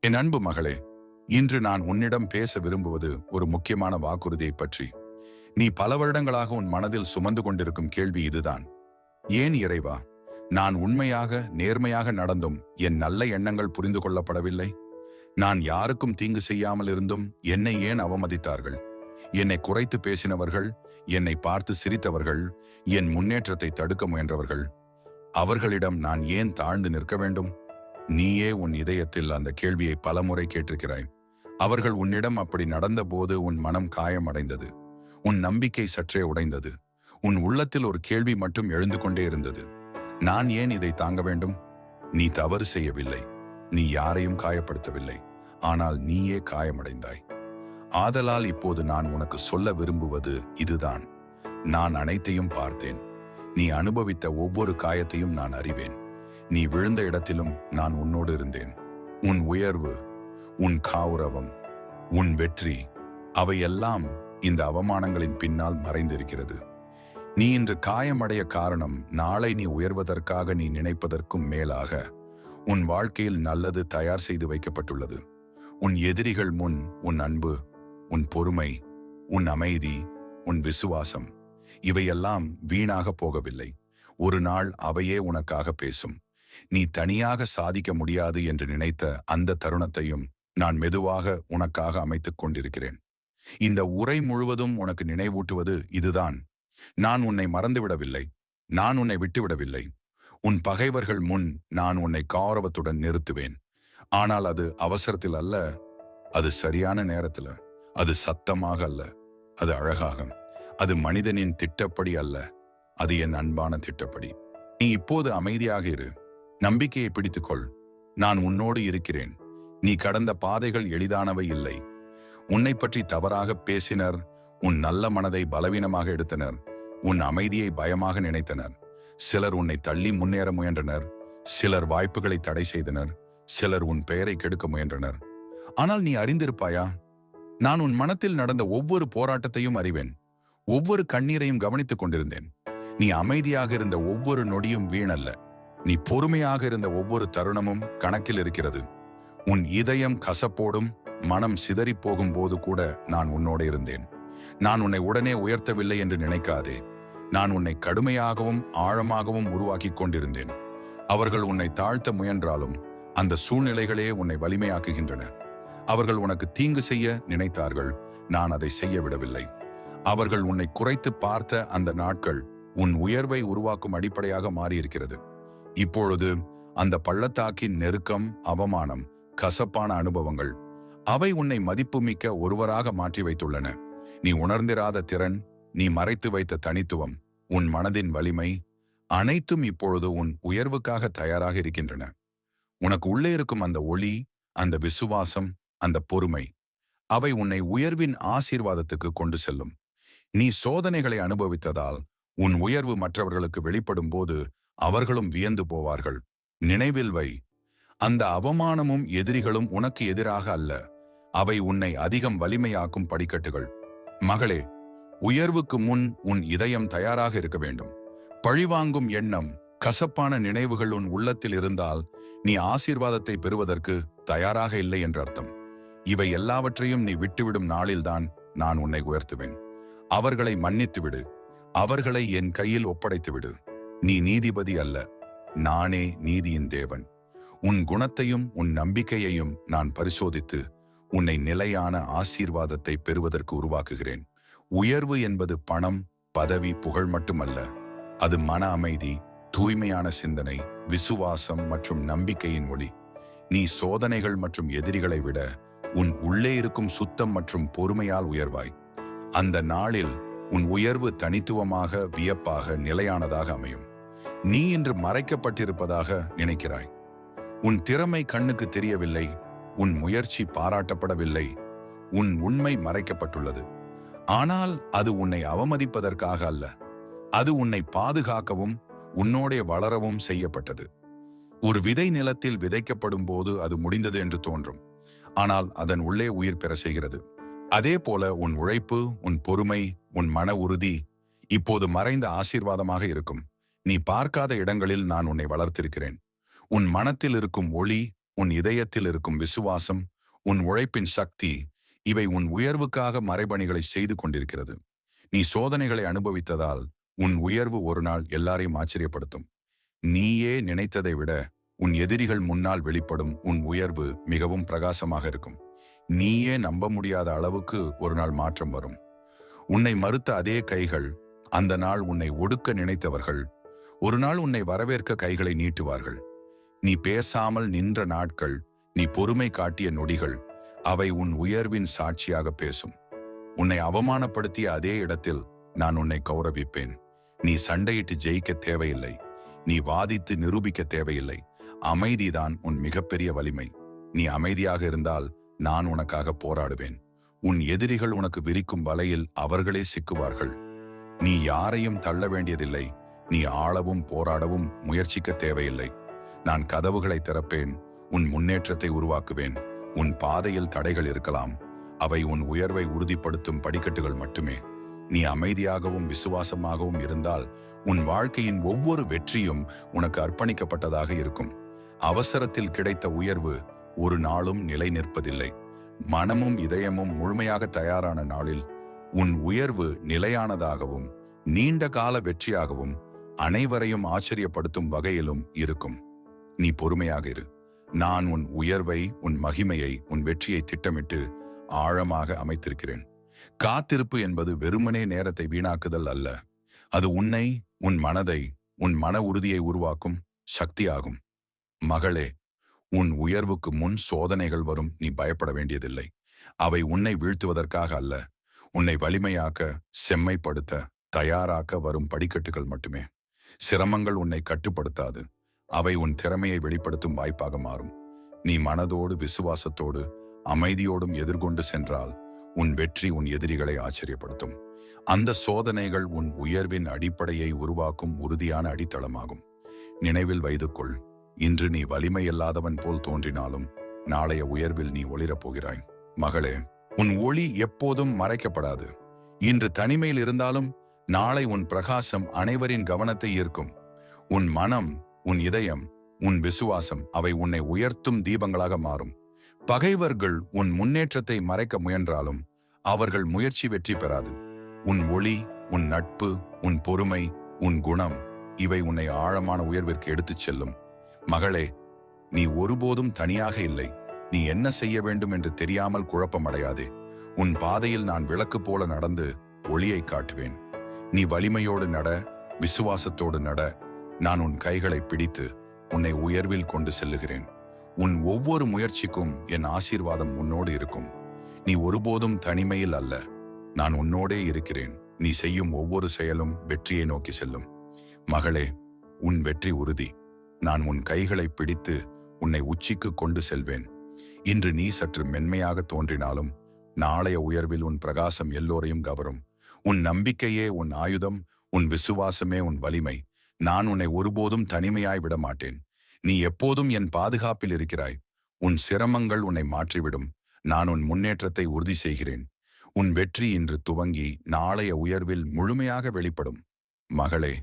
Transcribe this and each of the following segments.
என் அன்பு மகளே, இன்று நான் உன்னிடம் பேச விரும்புவது ஒரு முக்கியமான வாக்குறுதியை பற்றி. நீ பல வருடங்களாக உன் மனதில் சுமந்து கொண்டிருக்கும் கேள்வி இதுதான். ஏன் இறைவா, நான் உண்மையாக நேர்மையாக நடந்தும் என் நல்ல எண்ணங்கள் புரிந்து கொள்ளப்படவில்லை? நான் யாருக்கும் தீங்கு செய்யாமல் இருந்தும் என்னை ஏன் அவமதித்தார்கள்? என்னை குறைத்து பேசினவர்கள், என்னை பார்த்து சிரித்தவர்கள், என் முன்னேற்றத்தை தடுக்க முயன்றவர்கள், அவர்களிடம் நான் ஏன் தாழ்ந்து நிற்க வேண்டும்? நீயே உன் இதயத்தில் அந்த கேள்வியை பலமுறை கேட்டிருக்கிறாய். அவர்கள் உன்னிடம் அப்படி நடந்தபோது உன் மனம் காயமடைந்தது. உன் நம்பிக்கை சற்றே உடைந்தது. உன் உள்ளத்தில் ஒரு கேள்வி மட்டும் எழுந்து கொண்டே இருந்தது. நான் ஏன் இதை தாங்க வேண்டும்? நீ தவறு செய்யவில்லை. நீ யாரையும் காயப்படுத்தவில்லை. ஆனால் நீயே காயமடைந்தாய். ஆதலால் இப்போது நான் உனக்கு சொல்ல விரும்புவது இதுதான். நான் அனைத்தையும் பார்த்தேன். நீ அனுபவித்த ஒவ்வொரு காயத்தையும் நான் அறிவேன். நீ விழுந்த இடத்திலும் நான் உன்னோடு இருந்தேன். உன் உயர்வு, உன் கௌரவம், உன் வெற்றி, அவையெல்லாம் இந்த அவமானங்களின் பின்னால் மறைந்திருக்கிறது. நீ இன்று காயமடைய காரணம் நாளை நீ உயர்வதற்காக நீ நினைப்பதற்கும் மேலாக உன் வாழ்க்கையில் நல்லது தயார் செய்து வைக்கப்பட்டுள்ளது. உன் எதிரிகள் முன் உன் அன்பு, உன் பொறுமை, உன் அமைதி, உன் விசுவாசம், இவையெல்லாம் வீணாக போகவில்லை. ஒரு நாள் அவையே உனக்காக பேசும். நீ தனியாக சாதிக்க முடியாது என்று நினைத்த அந்த தருணத்தையும் நான் மெதுவாக உனக்காக அமைத்துக் கொண்டிருக்கிறேன். இந்த உரை முழுவதும் உனக்கு நினைவூட்டுவது இதுதான். நான் உன்னை மறந்துவிடவில்லை. நான் உன்னை விட்டுவிடவில்லை. உன் பகைவர்கள் முன் நான் உன்னை கௌரவத்துடன் நிறுத்துவேன். ஆனால் அது அவசரத்தில் அல்ல, அது சரியான நேரத்தில். அது சத்தமாக அல்ல, அது அழகாக. அது மனிதனின் திட்டப்படி அல்ல, அது என் அன்பான திட்டப்படி. நீ இப்போது அமைதியாக இரு. நம்பிக்கையை பிடித்துக்கொள். நான் உன்னோடு இருக்கிறேன். நீ கடந்த பாதைகள் எளிதானவை இல்லை. உன்னை பற்றி தவறாக பேசினர். உன் நல்ல மனதை பலவீனமாக எடுத்தனர். உன் அமைதியை பயமாக நினைத்தனர். சிலர் உன்னை தள்ளி முன்னேற முயன்றனர். சிலர் வாய்ப்புகளை தடை செய்தனர். சிலர் உன் பெயரை கெடுக்க முயன்றனர். ஆனால் நீ அறிந்திருப்பாயா? நான் உன் மனத்தில் நடந்த ஒவ்வொரு போராட்டத்தையும் அறிவேன். ஒவ்வொரு கண்ணீரையும் கவனித்துக் கொண்டிருந்தேன். நீ அமைதியாக இருந்த ஒவ்வொரு நொடியும் வீணல்ல. நீ பொறுமையாக இருந்த ஒவ்வொரு தருணமும் கணக்கில் இருக்கிறது. உன் இதயம் கசப்போடும் மனம் சிதறி போகும் போது கூட நான் உன்னோட இருந்தேன். நான் உன்னை உடனே உயர்த்தவில்லை என்று நினைக்காதே. நான் உன்னை கடுமையாகவும் ஆழமாகவும் உருவாக்கி கொண்டிருந்தேன். அவர்கள் உன்னை தாழ்த்த முயன்றாலும் அந்த சூழ்நிலைகளே உன்னை வலிமையாக்குகின்றன. அவர்கள் உனக்கு தீங்கு செய்ய நினைத்தார்கள். நான் அதை செய்ய விடவில்லை. அவர்கள் உன்னை குறைத்து பார்த்த அந்த நாட்கள் உன் உயர்வை உருவாக்கும் அடிப்படையாக மாறியிருக்கிறது. இப்பொழுது அந்த பள்ளத்தாக்கின் நெருக்கம், அவமானம், கசப்பான அனுபவங்கள், அவை உன்னை மதிப்புமிக்க ஒருவராக மாற்றி வைத்துள்ளன. நீ உணர்ந்திராத திறன், நீ மறைத்து வைத்த தனித்துவம், உன் மனதின் வலிமை, அனைத்தும் இப்பொழுது உன் உயர்வுக்காக தயாராக இருக்கின்றன. உனக்கு உள்ளே இருக்கும் அந்த ஒளி, அந்த விசுவாசம், அந்த பொறுமை, அவை உன்னை உயர்வின் ஆசீர்வாதத்துக்கு கொண்டு செல்லும். நீ சோதனைகளை அனுபவித்ததால் உன் உயர்வு மற்றவர்களுக்கு வெளிப்படும் போது அவர்களும் வியந்து போவார்கள். நினைவில் வை, அந்த அவமானமும் எதிரிகளும் உனக்கு எதிராக அல்ல. அவை உன்னை அதிகம் வலிமையாக்கும் படிக்கட்டுகள். மகளே, உயர்வுக்கு முன் உன் இதயம் தயாராக இருக்க வேண்டும். பழிவாங்கும் எண்ணம், கசப்பான நினைவுகள் உன் உள்ளத்தில் இருந்தால் நீ ஆசீர்வாதத்தை பெறுவதற்கு தயாராக இல்லை என்று அர்த்தம். இவை எல்லாவற்றையும் நீ விட்டுவிடும் நாளில்தான் நான் உன்னை உயர்த்துவேன். அவர்களை மன்னித்துவிடு. அவர்களை என் கையில் ஒப்படைத்துவிடு. நீ நீதிபதி அல்ல, நானே நீதியின் தேவன். உன் குணத்தையும் உன் நம்பிக்கையையும் நான் பரிசோதித்து உன்னை நிலையான ஆசீர்வாதத்தை பெறுவதற்கு உருவாக்குகிறேன். உயர்வு என்பது பணம், பதவி, புகழ் மட்டுமல்ல. அது மன அமைதி, தூய்மையான சிந்தனை, விசுவாசம் மற்றும் நம்பிக்கையின் ஒளி. நீ சோதனைகள் மற்றும் எதிரிகளை விட உன் உள்ளே இருக்கும் சுத்தம் மற்றும் பொறுமையால் உயர்வாய். அந்த நாளில் உன் உயர்வு தனித்துவமாக, வியப்பாக, நிலையானதாக அமையும். நீ இன்று மறைக்கப்பட்டிருப்பதாக நினைக்கிறாய். உன் திறமை கண்ணுக்கு தெரியவில்லை. உன் முயற்சி பாராட்டப்படவில்லை. உன் உண்மை மறைக்கப்பட்டுள்ளது. ஆனால் அது உன்னை அவமதிப்பதற்காக அல்ல. அது உன்னை பாதுகாக்கவும் உன்னோடே வளரவும் செய்யப்பட்டது. ஒரு விதை நிலத்தில் விதைக்கப்படும் போது அது முடிந்தது என்று தோன்றும். ஆனால் அதன் உள்ளே உயிர் பெற செய்கிறது. அதே போல உன் உழைப்பு, உன் பொறுமை, உன் மன உறுதி இப்போது மறைந்த ஆசீர்வாதமாக இருக்கும். நீ பார்க்காத இடங்களில் நான் உன்னை வளர்த்திருக்கிறேன். உன் மனத்தில் இருக்கும் ஒளி, உன் இதயத்தில் இருக்கும் விசுவாசம், உன் உழைப்பின் சக்தி, இவை உன் உயர்வுக்காக மறைபணிகளை செய்து கொண்டிருக்கிறது. நீ சோதனைகளை அனுபவித்ததால் உன் உயர்வு ஒரு நாள் எல்லாரையும் ஆச்சரியப்படுத்தும். நீயே நினைத்ததை விட உன் எதிரிகள் முன்னால் வெளிப்படும் உன் உயர்வு மிகவும் பிரகாசமாக இருக்கும். நீயே நம்ப முடியாத அளவுக்கு ஒரு நாள் மாற்றம் வரும். உன்னை மறுத்த அதே கைகள், அந்த நாள் உன்னை ஒடுக்க நினைத்தவர்கள், ஒரு நாள் உன்னை வரவேற்க கைகளை நீட்டுவார்கள். நீ பேசாமல் நின்ற நாட்கள், நீ பொறுமை காட்டிய நொடிகள், அவை உன் உயர்வின் சாட்சியாக பேசும். உன்னை அவமானப்படுத்திய அதே இடத்தில் நான் உன்னை கௌரவிப்பேன். நீ சண்டையிட்டு ஜெயிக்க தேவையில்லை. நீ வாதித்து நிரூபிக்க தேவையில்லை. அமைதிதான் உன் மிகப்பெரிய வலிமை. நீ அமைதியாக இருந்தால் நான் உனக்காக போராடுவேன். உன் எதிரிகள் உனக்கு விரிக்கும் வலையில் அவர்களே சிக்குவார்கள். நீ யாரையும் தள்ள வேண்டியதில்லை. நீ ஆளவும் போராடவும் முயற்சிக்க தேவையில்லை. நான் கதவுகளை திறப்பேன். உன் முன்னேற்றத்தை உருவாக்குவேன். உன் பாதையில் தடைகள் இருக்கலாம். அவை உன் உயர்வை உறுதிப்படுத்தும் படிக்கட்டுகள் மட்டுமே. நீ அமைதியாகவும் விசுவாசமாகவும் இருந்தால் உன் வாழ்க்கையின் ஒவ்வொரு வெற்றியும் உனக்கு அர்ப்பணிக்கப்பட்டதாக இருக்கும். அவசரத்தில் கிடைத்த உயர்வு ஒரு நாளும் நிலை நிற்பதில்லை. மனமும் இதயமும் முழுமையாக தயாரான நாளில் உன் உயர்வு நிலையானதாகவும் நீண்ட கால வெற்றியாகவும் அனைவரையும் ஆச்சரியப்படுத்தும் வகையிலும் இருக்கும். நீ பொறுமையாக இரு. நான் உன் உயர்வை, உன் மகிமையை, உன் வெற்றியை திட்டமிட்டு ஆழமாக அமைத்திருக்கிறேன். காத்திருப்பு என்பது வெறுமனே நேரத்தை வீணாக்குதல் அல்ல. அது உன்னை, உன் மனதை, உன் மன உறுதியை உருவாக்கும் சக்தியாகும். மகளே, உன் உயர்வுக்கு முன் சோதனைகள் வரும். நீ பயப்பட வேண்டியதில்லை. அவை உன்னை வீழ்த்துவதற்காக அல்ல, உன்னை வலிமையாக்க, செம்மைப்படுத்த, தயாராக்க வரும் படிக்கட்டுகள் மட்டுமே. சிரமங்கள் உன்னை கட்டுப்படுத்தாது. அவை உன் திறமையை வெளிப்படுத்தும் வாய்ப்பாக மாறும். நீ மனதோடு, விசுவாசத்தோடு, அமைதியோடும் எதிர்கொண்டு சென்றால் உன் வெற்றி உன் எதிரிகளை ஆச்சரியப்படுத்தும். அந்த சோதனைகள் உன் உயர்வின் அடிப்படையை உருவாக்கும் உறுதியான அடித்தளமாகும். நினைவில் வைத்துக்கொள், இன்று நீ வலிமையில்லாதவன் போல் தோன்றினாலும் நாளைய உயர்வில் நீ ஒளிரப் போகிறாய். மகளே, உன் ஒளி எப்போதும் மறைக்கப்படாது. இன்று தனிமையில் இருந்தாலும் நாளை உன் பிரகாசம் அனைவரின் கவனத்தை ஈர்க்கும். உன் மனம், உன் இதயம், உன் விசுவாசம், அவை உன்னை உயர்த்தும் தீபங்களாக மாறும். பகைவர்கள் உன் முன்னேற்றத்தை மறைக்க முயன்றாலும் அவர்கள் முயற்சி வெற்றி பெறாது. உன் ஒளி, உன் நட்பு, உன் பொறுமை, உன் குணம், இவை உன்னை ஆழமான உயர்விற்கு எடுத்துச் செல்லும். மகளே, நீ ஒருபோதும் தனியாக இல்லை. நீ என்ன செய்ய வேண்டும் என்று தெரியாமல் குழப்பமடையாதே. உன் பாதையில் நான் விளக்கு போல நடந்து ஒளியை காட்டுவேன். நீ வலிமையோடு நட, விசுவாசத்தோடு நட. நான் உன் கைகளை பிடித்து உன்னை உயர்வில் கொண்டு செல்லுகிறேன். உன் ஒவ்வொரு முயற்சிக்கும் என் ஆசீர்வாதம் உன்னோடு இருக்கும். நீ ஒருபோதும் தனிமையில் அல்ல. நான் உன்னோடே இருக்கிறேன். நீ செய்யும் ஒவ்வொரு செயலும் வெற்றியை நோக்கி செல்லும். மகளே, உன் வெற்றி உறுதி. நான் உன் கைகளை பிடித்து உன்னை உச்சிக்கு கொண்டு செல்வேன். இன்று நீ சற்று மென்மையாக தோன்றினாலும் நாளைய உயர்வில் உன் பிரகாசம் எல்லோரையும் கவரும். உன் நம்பிக்கையே உன் ஆயுதம். உன் விசுவாசமே உன் வலிமை. நான் உன்னை ஒருபோதும் தனிமையாய் விட மாட்டேன். நீ எப்போதும் என் பாதுகாப்பில் இருக்கிறாய். உன் சிரமங்கள் உன்னை மாற்றிவிடும். நான் உன் முன்னேற்றத்தை உறுதி செய்கிறேன். உன் வெற்றி இன்று துவங்கி நாளைய உயர்வில் முழுமையாக வெளிப்படும். மகளே,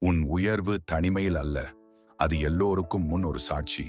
உன் உயர்வு தனிமையில் அல்ல. அது எல்லோருக்கும் முன் ஒரு சாட்சி.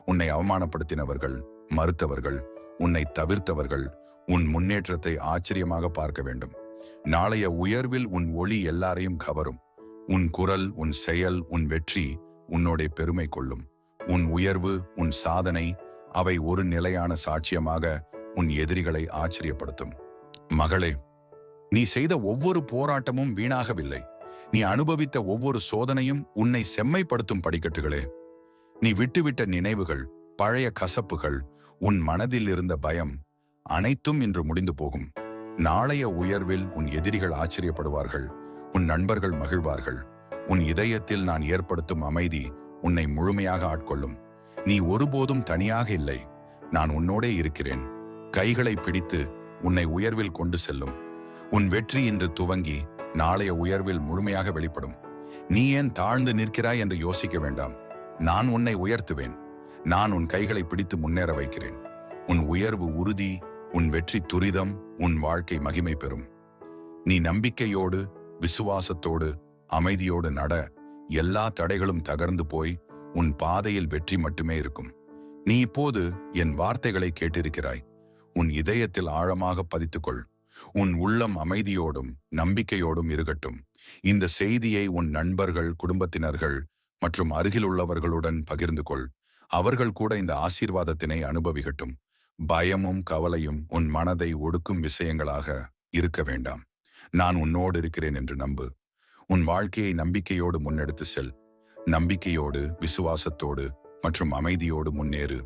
உன்னை அவமானப்படுத்தினவர்கள், மறுத்தவர்கள், உன்னை தவிர்த்தவர்கள் உன் முன்னேற்றத்தை ஆச்சரியமாக பார்க்க வேண்டும். நாளைய உயர்வில் உன் ஒளி எல்லாரையும் கவரும். உன் குரல், உன் செயல், உன் வெற்றி உன்னோட பெருமை கொள்ளும். உன் உயர்வு, உன் சாதனை, அவை ஒரு நிலையான சாட்சியமாக உன் எதிரிகளை ஆச்சரியப்படுத்தும். மகளே, நீ செய்த ஒவ்வொரு போராட்டமும் வீணாகவில்லை. நீ அனுபவித்த ஒவ்வொரு சோதனையும் உன்னை செம்மைப்படுத்தும் படிக்கட்டுகளே. நீ விட்டுவிட்ட நினைவுகள், பழைய கசப்புகள், உன் மனதில் இருந்த பயம் அனைத்தும் இன்று முடிந்து போகும். நாளைய உயர்வில் உன் எதிரிகள் ஆச்சரியப்படுவார்கள். உன் நண்பர்கள் மகிழ்வார்கள். உன் இதயத்தில் நான் ஏற்படுத்தும் அமைதி உன்னை முழுமையாக ஆட்கொள்ளும். நீ ஒருபோதும் தனியாக இல்லை. நான் உன்னோடே இருக்கிறேன். கைகளை பிடித்து உன்னை உயர்வில் கொண்டு செல்லும். உன் வெற்றி இன்று துவங்கி நாளைய உயர்வில் முழுமையாக வெளிப்படும். நீ ஏன் தாழ்ந்து நிற்கிறாய் என்று யோசிக்க வேண்டாம். நான் உன்னை உயர்த்துவேன். நான் உன் கைகளை பிடித்து முன்னேற வைக்கிறேன். உன் உயர்வு உறுதி, உன் வெற்றி துரிதம், உன் வாழ்க்கை மகிமை பெறும். நீ நம்பிக்கையோடு, விசுவாசத்தோடு, அமைதியோடு நட. எல்லா தடைகளும் தகர்ந்து போய் உன் பாதையில் வெற்றி மட்டுமே இருக்கும். நீ இப்போது என் வார்த்தைகளை கேட்டிருக்கிறாய். உன் இதயத்தில் ஆழமாக பதித்துக்கொள். உன் உள்ளம் அமைதியோடும் நம்பிக்கையோடும் இருக்கட்டும். இந்த செய்தியை உன் நண்பர்கள், குடும்பத்தினர்கள் மற்றும் அருகிலுள்ளவர்களுடன் பகிர்ந்து கொள். அவர்கள் கூட இந்த ஆசீர்வாதத்தினை அனுபவிக்கட்டும். பயமும் கவலையும் உன் மனதை ஒடுக்கும் விஷயங்களாக இருக்க வேண்டாம். நான் உன்னோடு இருக்கிறேன் என்று நம்பு. உன் வாழ்க்கையை நம்பிக்கையோடு முன்னெடுத்து செல். நம்பிக்கையோடு, விசுவாசத்தோடு மற்றும் அமைதியோடு முன்னேறு.